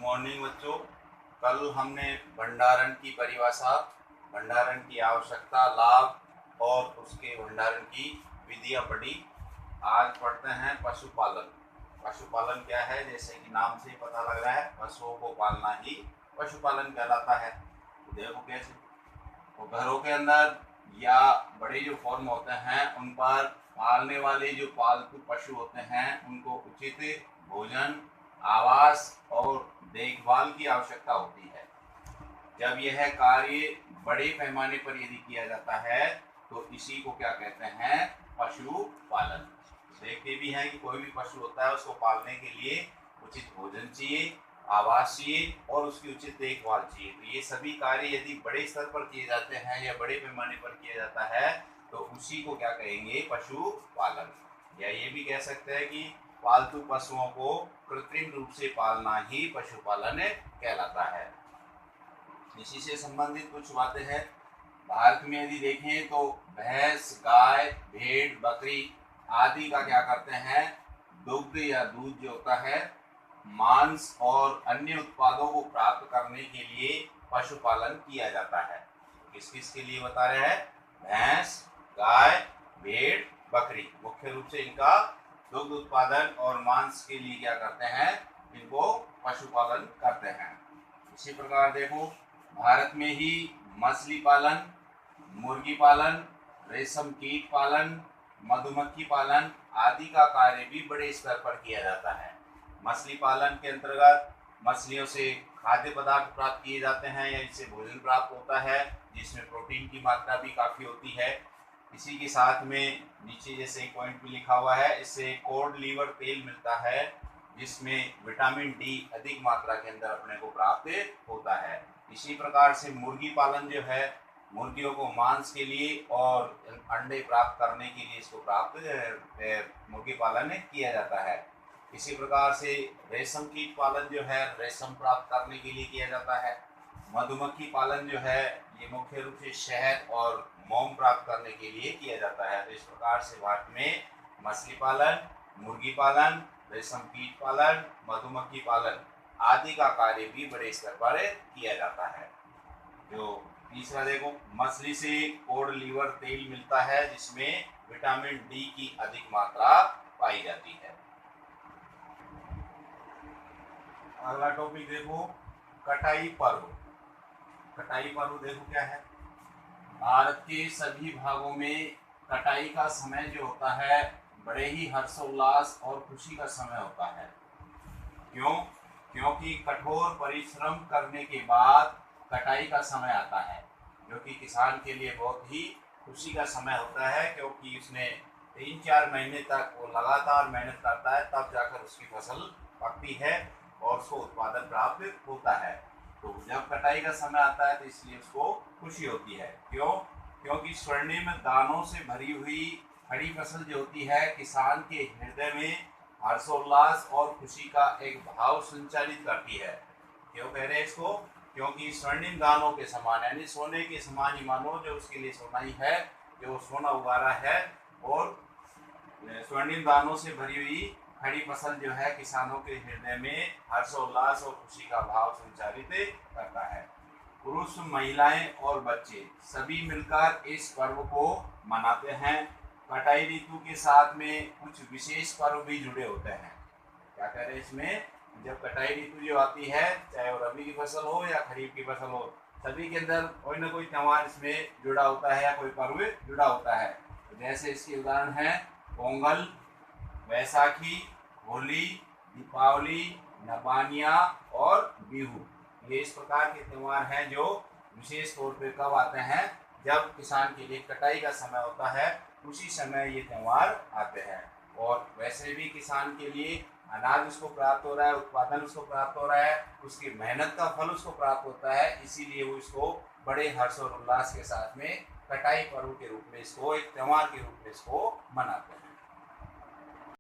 Morning बच्चों। कल हमने भंडारण की परिभाषा, भंडारण की आवश्यकता, लाभ और उसके भंडारण की विधियां पढ़ी। आज पढ़ते हैं पशुपालन। पशुपालन क्या है? जैसे कि नाम से ही पता लग रहा है, पशुओं को पालना ही पशुपालन कहलाता है। तो देखो कैसे, तो घरों के अंदर या बड़े जो फॉर्म होते हैं उन पर पालने वाले जो पालतू पशु होते हैं उनको उचित भोजन, आवास और देखभाल की आवश्यकता होती है। जब यह कार्य बड़े पैमाने पर यदि किया जाता है तो इसी को क्या कहते हैं? पशुपालन। देखते भी हैं कि कोई भी पशु होता है उसको पालने के लिए उचित भोजन चाहिए, आवास चाहिए और उसकी उचित देखभाल चाहिए। तो ये सभी कार्य यदि बड़े स्तर पर किए जाते हैं या बड़े पैमाने पर किया जाता है तो उसी को क्या कहेंगे? पशुपालन। या ये भी कह सकते हैं कि पालतू पशुओं को कृत्रिम रूप से पालना ही पशुपालन कहलाता है। इसी से संबंधित कुछ बातें हैं। भारत में यदि देखें तो भैंस, गाय, भेड़, बकरी आदि का क्या करते हैं? दुग्ध या दूध जो होता है, मांस और अन्य उत्पादों को प्राप्त करने के लिए पशुपालन किया जाता है। किस किस के लिए बता रहे हैं? भैंस, गाय, भेड़, बकरी। मुख्य रूप से इनका दुग्ध उत्पादन और मांस के लिए क्या करते हैं? इनको पशुपालन करते हैं। इसी प्रकार देखो, भारत में ही मछली पालन, मुर्गी पालन, रेशम कीट पालन, मधुमक्खी पालन आदि का कार्य भी बड़े स्तर पर किया जाता है। मछली पालन के अंतर्गत मछलियों से खाद्य पदार्थ प्राप्त किए जाते हैं या इससे भोजन प्राप्त होता है, जिसमें प्रोटीन की मात्रा भी काफ़ी होती है। इसी के साथ में नीचे जैसे एक पॉइंट भी लिखा हुआ है, इससे कॉड लीवर तेल मिलता है जिसमें विटामिन डी अधिक मात्रा के अंदर अपने को प्राप्त होता है। इसी प्रकार से मुर्गी पालन जो है, मुर्गियों को मांस के लिए और अंडे प्राप्त करने के लिए इसको मुर्गी पालन किया जाता है। इसी प्रकार से रेशम कीट पालन जो है, रेशम प्राप्त करने के लिए किया जाता है। मधुमक्खी पालन जो है, ये मुख्य रूप से शहद और मोम प्राप्त करने के लिए किया जाता है। तो इस प्रकार से भारत में मछली पालन, मुर्गी पालन, रेशम कीट पालन, मधुमक्खी पालन आदि का कार्य भी बड़े स्तर पर किया जाता है। जो तीसरा देखो, मछली से कॉड लीवर तेल मिलता है जिसमें विटामिन डी की अधिक मात्रा पाई जाती है। अगला टॉपिक देखो, कटाई पर्व। कटाई पर्व देखो क्या है? भारत के सभी भागों में कटाई का समय जो होता है बड़े ही हर्षोल्लास और खुशी का समय होता है। क्यों? क्योंकि कठोर परिश्रम करने के बाद कटाई का समय आता है, जो कि किसान के लिए बहुत ही खुशी का समय होता है, क्योंकि उसने 3-4 महीने तक वो लगातार मेहनत करता है, तब जाकर उसकी फसल पकती है और उसको उत्पादन प्राप्त होता है। तो जब कटाई का समय आता है तो इसलिए उसको खुशी होती है। क्यों? क्योंकि स्वर्णिम दानों से भरी हुई खड़ी फसल जो होती है, किसान के हृदय में हर्षोल्लास और खुशी का एक भाव संचालित करती है। क्यों कह रहे हैं इसको? क्योंकि स्वर्णिम दानों के समान, यानी सोने के समान ही मानो, जो उसके लिए सोना ही है, जो सोना उगारा है, और स्वर्णिम दानों से भरी हुई खड़ी फसल जो है किसानों के हृदय में हर्षोल्लास और खुशी का भाव संचालित करता है। पुरुष, महिलाएं और बच्चे सभी मिलकर इस पर्व को मनाते हैं। कटाई ऋतु के साथ में कुछ विशेष पर्व भी जुड़े होते हैं। क्या कह रहे हैं इसमें? जब कटाई ऋतु जो आती है, चाहे वो रबी की फसल हो या खरीफ की फसल हो, सभी के अंदर कोई ना कोई त्यौहार इसमें जुड़ा होता है या कोई पर्व जुड़ा होता है। तो जैसे इसके उदाहरण हैं पोंगल, वैसाखी, होली, दीपावली, नबानिया और बिहू। ये इस प्रकार के त्यौहार हैं जो विशेष तौर पे कब आते हैं? जब किसान के लिए कटाई का समय होता है, उसी समय ये त्यौहार आते हैं। और वैसे भी किसान के लिए अनाज उसको प्राप्त हो रहा है, उत्पादन उसको प्राप्त हो रहा है, उसकी मेहनत का फल उसको प्राप्त होता है, इसीलिए वो इसको बड़े हर्ष और उल्लास के साथ में कटाई पर्व के रूप में, इसको एक त्यौहार के रूप में इसको मनाते हैं।